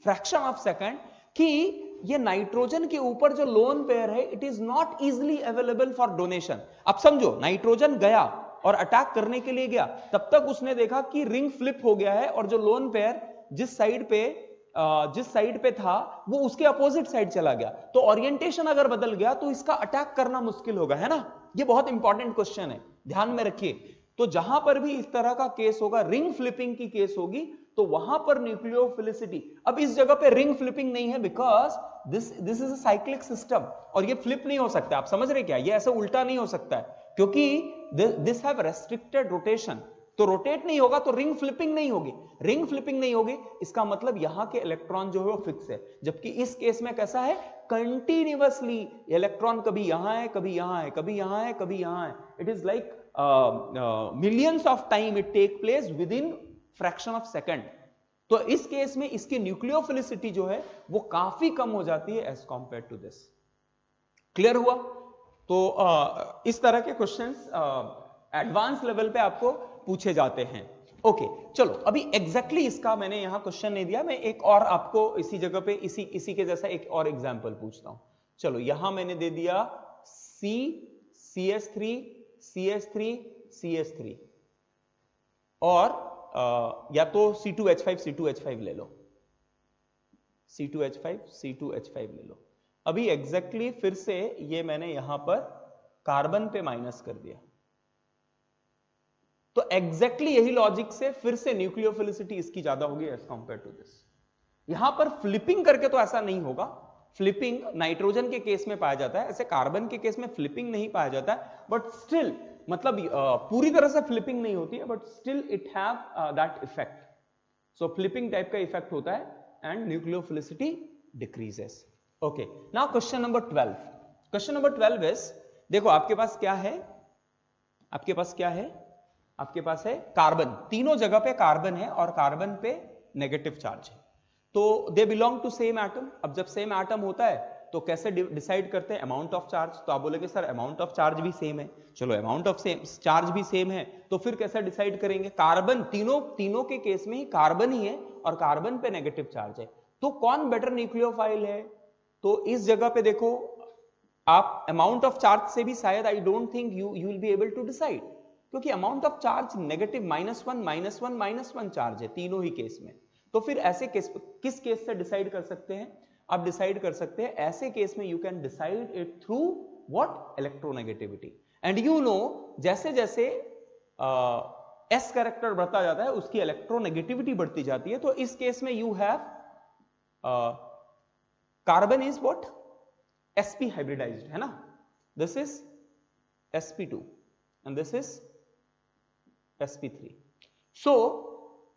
fraction of second, कि ये नाइट्रोजन के ऊपर जो लोन पेयर है it is not easily available for donation. आप समझो, नाइट्रोजन गया और अटैक करने के लिए गया, तब तक उसने देखा कि रिंग फ्लिप हो गया है और जो लोन पेयर जिस साइड पे था वो उसके अपोजिट साइड चला गया. तो ओरिएंटेशन अगर बदल गया तो इसका अटैक करना मुश्किल होगा, है ना. ये बहुत इंपॉर्टेंट क्वेश्चन है, ध्यान में रखिए. तो जहां पर भी इस तरह का केस होगा, रिंग फ्लिपिंग की केस होगी, तो वहां पर न्यूक्लियोफिलिसिटी, अब इस जगह पे रिंग फ्लिपिंग नहीं है because this is a cyclic system, और ये फ्लिप नहीं हो सकता. आप समझ रहे क्या? ये ऐसे उल्टा नहीं हो सकता है, क्योंकि दिस हैव रेस्ट्रिक्टेड रोटेशन, तो रोटेट नहीं होगा तो रिंग फ्लिपिंग नहीं होगी, रिंग फ्लिपिंग नहीं होगी, इसका मतलब यहां के इलेक्ट्रॉन जो है वो फिक्स है। जबकि इस केस में कैसा है, कंटिन्यूअसली इलेक्ट्रॉन कभी यहां है, कभी यहां है, कभी यहां है, कभी यहां है। It is like millions of time it take place within fraction of second. तो इस केस में इसकी न्यूक्लियोफिलिसिटी जो है वो काफी कम हो जाती है as compare to this. Clear हुआ? तो इस तरह के क्वेश्चंस एडवांस लेवल पे आपको पूछे जाते हैं। ओके, चलो अभी एग्जैक्टली इसका मैंने यहां क्वेश्चन नहीं दिया, मैं एक और आपको इसी जगह पे इसी के जैसा एक और एग्जांपल पूछता हूं। चलो यहां मैंने दे दिया CH3 CH3 CH3 और या तो C2H5 C2H5 ले लो, C2H5 C2H5 ले लो। अभी एग्जैक्टली फिर से ये मैंने यहां पर कार्बन पे माइनस कर दिया, तो एग्जैक्टली यही लॉजिक से फिर से न्यूक्लियोफिलिसिटी इसकी ज्यादा होगी एज कंपेयर टू दिस। यहां पर फ्लिपिंग करके तो ऐसा नहीं होगा, फ्लिपिंग नाइट्रोजन के केस में पाया जाता है, ऐसे कार्बन के केस में फ्लिपिंग नहीं पाया जाता है, बट स्टिल मतलब पूरी तरह से फ्लिपिंग नहीं होती है, but still it have that effect. So flipping type का इफेक्ट होता है and nucleophilicity decreases. Okay, now question number 12। Question number 12 is, देखो आपके पास क्या है, आपके पास क्या है, आपके पास है कार्बन, तीनों जगह पे कार्बन है और कार्बन पे नेगेटिव चार्ज है, तो they belong to same atom. अब जब सेम एटम होता है तो कैसे डिसाइड करते हैं अमाउंट ऑफ चार्ज? तो आप बोलेंगे सर अमाउंट ऑफ चार्ज भी सेम है। चलो अमाउंट ऑफ चार्ज भी सेम है तो फिर कैसे डिसाइड करेंगे? कार्बन, तीनों के केस में ही कार्बन ही है और कार्बन पे नेगेटिव चार्ज है, तो कौन बेटर न्यूक्लियोफाइल है? तो इस जगह पे देखो आप अमाउंट ऑफ चार्ज से भी शायद I don't think you will be able to decide, क्योंकि amount of charge negative -1 charge है तीनों ही केस में। तो फिर ऐसे केस, किस केस से डिसाइड कर सकते हैं? आप डिसाइड कर सकते हैं ऐसे केस में you can decide it through what? Electronegativity. And you know जैसे जैसे एस कैरेक्टर बढ़ता जाता है उसकी इलेक्ट्रोनेगेटिविटी बढ़ती जाती है। तो इस केस में you have carbon is what? sp hybridized है ना, this is sp2 and this is sp3। So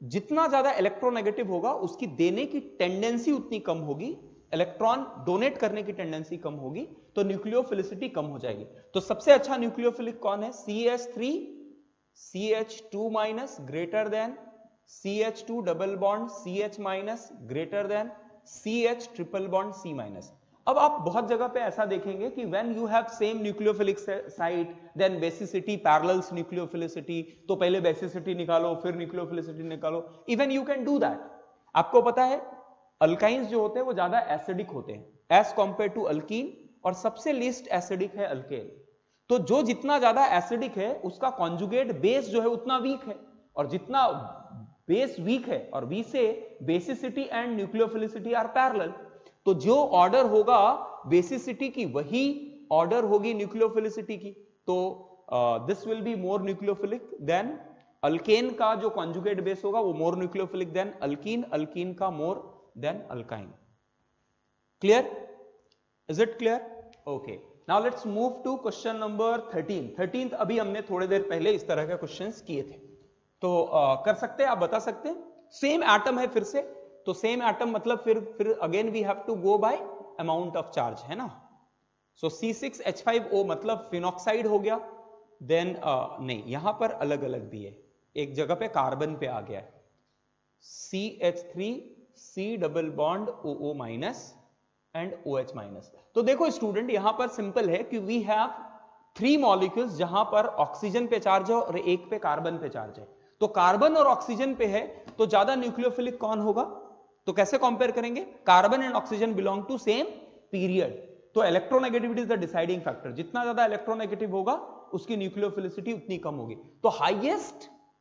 जितना ज्यादा इलेक्ट्रोनेगेटिव होगा उसकी देने की टेंडेंसी उतनी कम होगी, इलेक्ट्रॉन डोनेट करने की टेंडेंसी कम होगी, तो न्यूक्लियोफिलिसिटी कम हो जाएगी। तो सबसे अच्छा न्यूक्लियोफिलिक कौन है? CH3 CH2- greater than CH2 double bond CH- greater than CH triple bond C-। अब आप बहुत जगह पे ऐसा देखेंगे कि when you have same nucleophilic site then basicity parallels nucleophilicity, तो पहले बेसिसिटी निकालो फिर न्यूक्लियोफिलिसिटी निकालो, even you can do that. आपको पता है अल्काइंस जो होते हैं वो ज्यादा एसिडिक होते हैं एज कंपेयर टू अल्कीन, और सबसे लीस्ट एसिडिक है अल्केन। तो जो जितना ज्यादा एसिडिक है उसका कॉन्जुगेट बेस जो है उतना वीक है, और जितना बेस वीक है और we say basicity and nucleophilicity are parallel, तो जो ऑर्डर होगा बेसिसिटी की वही ऑर्डर होगी न्यूक्लियोफिलिसिटी की। तो this will be more nucleophilic than alkane का जो कॉन्जुगेट बेस होगा वो more nucleophilic than alkene, alkene का more than alkyne. Clear? Is it clear? Okay, now let's move to question number 13। अभी हमने थोड़ी देर पहले इस तरह के क्वेश्चंस किए थे, तो कर सकते हैं, आप बता सकते हैं। सेम एटम है फिर से, तो सेम एटम मतलब फिर again we have to go by amount of charge, है ना। सो C6H5O मतलब फिनॉक्साइड हो गया, देन नहीं यहां पर अलग अलग भी है, एक जगह पे कार्बन पे आ गया है CH3 C double bond OO- and OH-। तो देखो स्टूडेंट यहां पर सिंपल है कि वी हैव 3 मॉलिक्यूल्स जहां पर ऑक्सीजन पे चार्ज है और एक पे कार्बन पे चार्ज है। तो कार्बन और ऑक्सीजन पे है तो ज्यादा न्यूक्लियोफिलिक कौन होगा? तो कैसे कंपेयर करेंगे? Carbon and oxygen belong to same period, तो electronegativity is the deciding factor. जितना ज्यादा इलेक्ट्रोनेगेटिव होगा उसकी न्यूक्लियोफिलिसिटी उतनी कम होगी। तो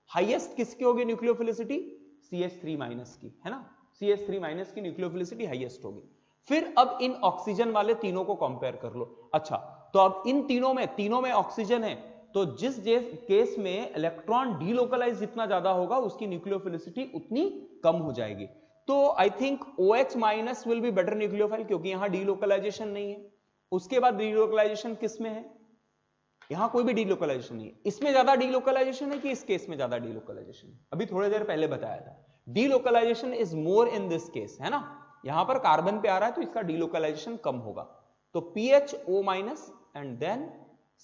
हाईएस्ट किसकी होगी न्यूक्लियोफिलिसिटी? CH3- की, है ना। CH3- की न्यूक्लियोफिलिसिटी हाईएस्ट होगी। फिर अब इन ऑक्सीजन वाले तीनों को कंपेयर कर लो। अच्छा, तो अब इन तीनों में ऑक्सीजन है, तो जिस केस में इलेक्ट्रॉन डीलोकलाइज जितना ज्यादा होगा उसकी न्यूक्लियोफिलिसिटी उतनी कम हो जाएगी। तो I think OH- will be better nucleophile, क्योंकि यहां डीलोकलाइजेशन नहीं है। उसके बाद डीलोकलाइजेशन किस में है? यहां कोई भी डीलोकलाइजेशन नहीं है। इसमें ज्यादा डीलोकलाइजेशन है कि इस केस में ज्यादा डीलोकलाइजेशन है? अभी थोड़ी देर पहले बताया था, delocalization is more in this case, है ना। यहां पर कार्बन पे आ रहा है तो इसका डीलोकलाइजेशन कम होगा। तो PHO minus and then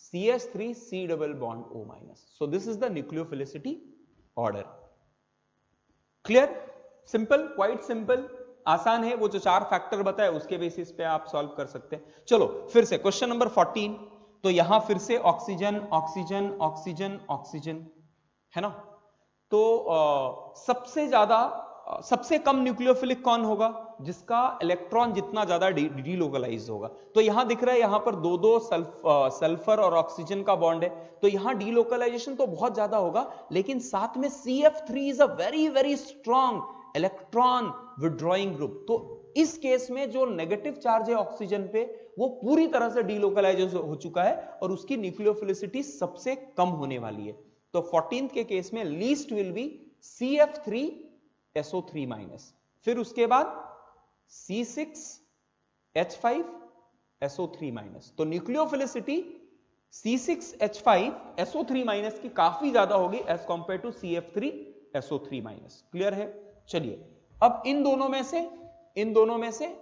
CH3 C double bond O minus. So this is the nucleophilicity order. Clear? Simple, quite simple, आसान है। वो जो 4 फैक्टर बताए उसके बेसिस पे आप सॉल्व कर सकते हैं। चलो फिर से क्वेश्चन नंबर 14। तो यहां फिर से ऑक्सीजन ऑक्सीजन ऑक्सीजन ऑक्सीजन, है ना। तो सबसे कम न्यूक्लियोफिलिक कौन होगा? जिसका इलेक्ट्रॉन जितना ज्यादा डीलोकलाइज होगा। तो यहां दिख रहा है, यहां पर दो सल्फर और ऑक्सीजन का बॉन्ड है, तो यहां डीलोकलाइजेशन तो बहुत ज्यादा होगा, लेकिन साथ में CF3 is a very very strong electron withdrawing group. तो इस केस में जो नेगेटिव चार्ज है ऑक्सीजन पे, वो पूरी तरह से डीलोकलाइज हो चुका है और उसकी न्यूक्लियोफिलिसिटी सबसे कम होने वाली है। तो 14th के केस में least will be CF3SO3 minus, फिर उसके बाद C6H5SO3 माइनस। तो न्यूक्लियोफिलिसिटी C6H5SO3 माइनस की काफी ज्यादा होगी as compare to CF3SO3 minus. Clear है? चलिए अब इन दोनों में से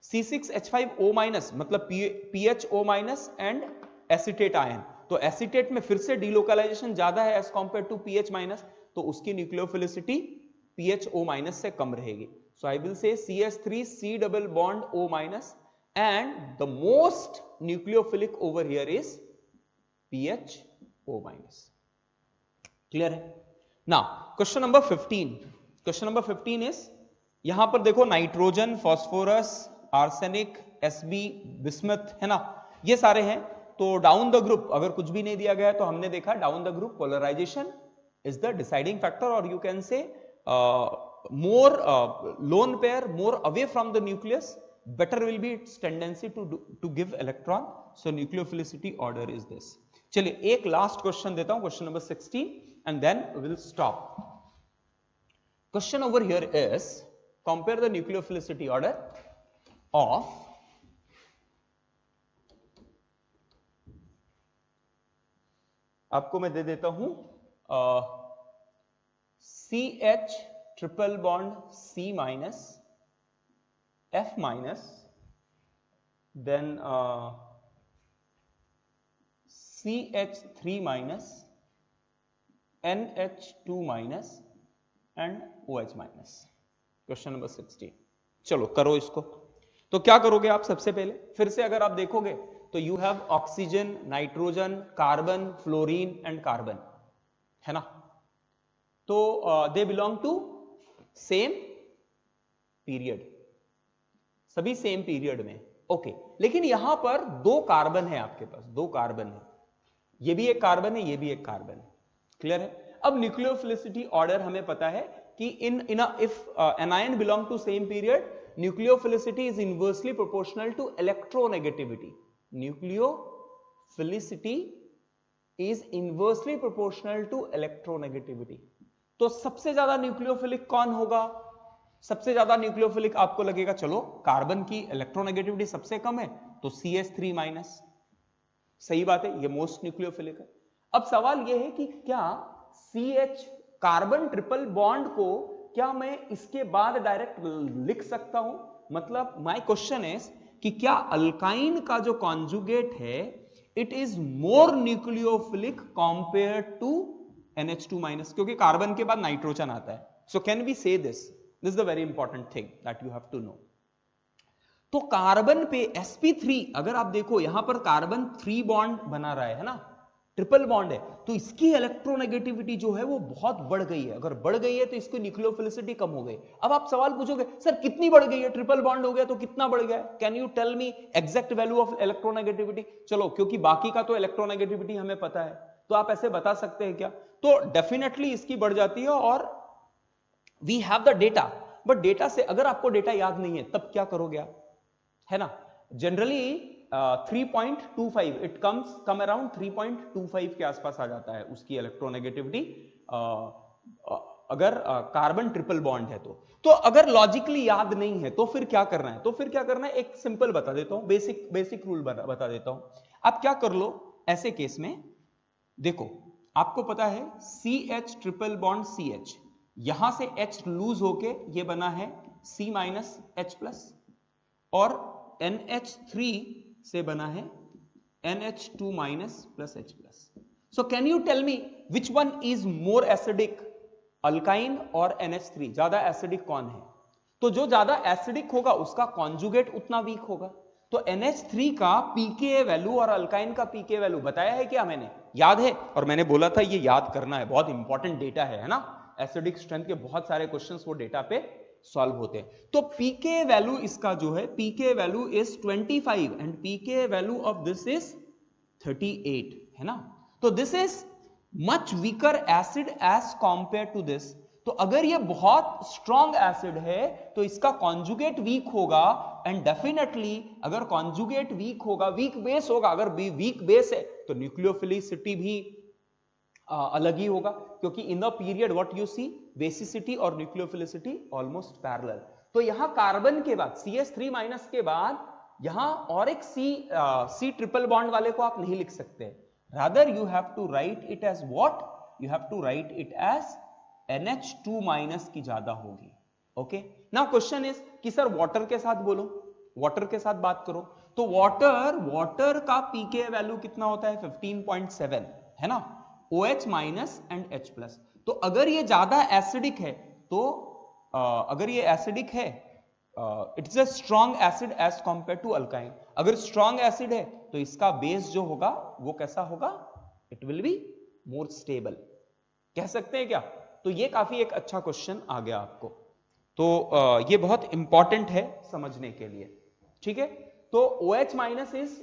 C6H5O माइनस मतलब PHO minus and acetate ion, तो एसिटेट में फिर से डीलोकलाइजेशन ज्यादा है as compare to PH minus, तो उसकी न्यूक्लियोफिलिसिटी PHO माइनस से कम रहेगी। सो I will say CH3 C double bond O minus and the most nucleophilic over here is PHO minus. Clear है? Now question number 15। Question number 15 is, यहां पर देखो nitrogen, phosphorus, arsenic, Sb, bismuth, है ना, ये सारे हैं। तो डाउन द ग्रुप अगर कुछ भी नहीं दिया गया तो हमने देखा down the group polarization is the deciding factor, और you can say more lone pair more away from the nucleus, better will be its tendency to give electron. So nucleophilicity order is this. चलिए एक last question देता हूं, question number 16 and then we will stop. Question over here is, compare the nucleophilicity order of आपको मैं दे देता हूं CH triple bond C minus, F minus, then CH3 minus, NH2 minus and OH minus. Question number 16। चलो करो इसको। तो क्या करोगे आप? सबसे पहले फिर से अगर आप देखोगे तो you have oxygen, nitrogen, carbon, fluorine and carbon, है ना। तो they belong to same period, सभी सेम पीरियड में, ओके। लेकिन यहां पर 2 कार्बन है, आपके पास 2 कार्बन है, ये भी एक कार्बन है, ये भी एक कार्बन है। क्लियर है? अब न्यूक्लियोफिलिसिटी ऑर्डर हमें पता है कि if anion belong to same period, nucleophilicity is inversely proportional to electronegativity. Nucleophilicity is inversely proportional to electronegativity. तो सबसे ज्यादा न्यूक्लियोफिलिक कौन होगा? सबसे ज्यादा न्यूक्लियोफिलिक आपको लगेगा, चलो कार्बन की इलेक्ट्रोनेगेटिविटी सबसे कम है तो CH3 माइनस, सही बात है, ये मोस्ट न्यूक्लियोफिलिक है। अब सवाल यह है कि क्या CH कार्बन ट्रिपल बॉन्ड को क्या मैं इसके बाद डायरेक्ट लिख सकता हूं? मतलब माय क्वेश्चन इज कि क्या अल्काइन का जो कॉन्जुगेट है it is more nucleophilic compare to NH2 minus, क्योंकि कार्बन के बाद नाइट्रोजन आता है। So can we say this is the very important thing that you have to know. तो कार्बन पे sp3, अगर आप देखो यहां पर कार्बन 3 बॉन्ड बना रहा है ना, ट्रिपल बॉन्ड है, तो इसकी इलेक्ट्रोनेगेटिविटी जो है वो बहुत बढ़ गई है। अगर बढ़ गई है तो इसकी न्यूक्लियोफिलिसिटी कम हो गई। अब आप सवाल पूछोगे सर कितनी बढ़ गई है? ट्रिपल बॉन्ड हो गया तो कितना बढ़ गया? Can you tell me exact value of electronegativity? चलो क्योंकि बाकी का तो इलेक्ट्रोनेगेटिविटी हमें पता है, तो आप ऐसे बता सकते हैं क्या? तो डेफिनेटली इसकी बढ़ जाती है, और we have the data, but data से अगर आपको डेटा याद नहीं है तब क्या करोगे आप, है ना। जनरली 3.25 इट कम अराउंड 3.25 के आसपास आ जाता है उसकी इलेक्ट्रोनेगेटिविटी, अगर कार्बन ट्रिपल बॉन्ड है तो अगर लॉजिकली याद नहीं है तो फिर क्या करना है? एक सिंपल बता देता हूं, बेसिक रूल बता देता हूं। आप क्या कर लो, ऐसे केस में देखो, आपको पता है CH ट्रिपल बॉन्ड CH, यहां से H लूज होके ये बना है C माइनस H प्लस, और NH3 से बना है NH2 minus plus H plus. So can you tell me which one is more acidic, alkyne और NH3? ज्यादा एसिडिक कौन है? तो जो ज्यादा एसिडिक होगा उसका कॉन्जुगेट उतना वीक होगा. तो NH3 का pKa वैल्यू और अल्काइन का pKa वैल्यू बताया है क्या मैंने? याद है? और मैंने बोला था ये याद करना है, बहुत इंपॉर्टेंट डेटा है ना. एसिडिक स्ट्रेंथ के बहुत सारे क्वेश्चंस वो डेटा पे सॉल्व होते हैं. तो pKa वैल्यू इसका जो है, pKa value is 25 and pKa value of this is 38, है ना. तो this is much weaker acid as compare to this. तो अगर ये बहुत स्ट्रॉन्ग एसिड है तो इसका कॉन्जुगेट वीक होगा, एंड डेफिनेटली अगर कॉन्जुगेट वीक होगा, वीक बेस होगा, अगर वीक बेस है तो न्यूक्लियोफिलिसिटी भी अलग ही होगा, क्योंकि in the period what you see, basicity और न्यूक्लियोफिलिसिटी ऑलमोस्ट पैरेलल. तो यहां कार्बन के बाद CH3 माइनस के बाद यहां और एक C ट्रिपल बॉन्ड वाले को आप नहीं लिख सकते. Rather you have to write it as what, you have to write it as NH2 minus की ज्यादा होगी. ओके, नाउ क्वेश्चन इज कि सर वाटर के साथ बोलो, वाटर के साथ बात करो. तो वाटर का pKa वैल्यू कितना होता है? 15.7, है ना. OH minus and H plus. तो अगर ये ज्यादा एसिडिक है तो अगर ये एसिडिक है, it is a strong acid as compare to alkyne. अगर स्ट्रॉन्ग एसिड है तो इसका बेस जो होगा वो कैसा होगा? It will be more stable. कह सकते हैं क्या? तो ये काफी एक अच्छा क्वेश्चन आ गया आपको. तो ये बहुत इंपॉर्टेंट है समझने के लिए. ठीक है, तो OH माइनस इज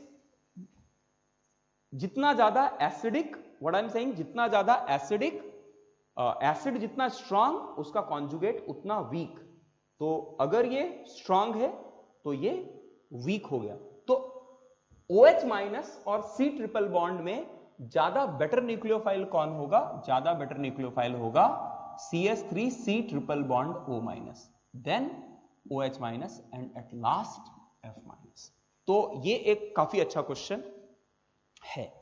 जितना ज्यादा acidic, what I am saying, जितना ज्यादा एसिडिक, एसिड जितना स्ट्रांग उसका कॉन्जुगेट उतना वीक. तो अगर ये स्ट्रांग है तो ये वीक हो गया. तो OH माइनस और C ट्रिपल बॉन्ड में ज्यादा बेटर न्यूक्लियोफाइल कौन होगा? ज्यादा बेटर न्यूक्लियोफाइल होगा CH3 C triple bond O minus, then OH minus and at last F minus. तो ये एक काफी अच्छा क्वेश्चन है.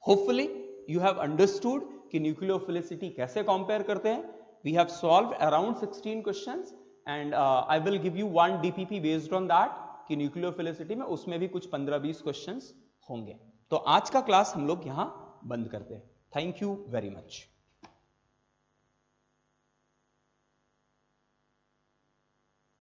होपफुली यू हैव अंडरस्टूड कि न्यूक्लियोफिलिसिटी कैसे कंपेयर करते हैं. We have solved around 16 questions and I will give you 1 DPP based on that कि न्यूक्लियोफिलिसिटी में उसमें भी कुछ 15-20 क्वेश्चंस होंगे. तो आज का क्लास हम लोग यहां बंद करते हैं. Thank you very much.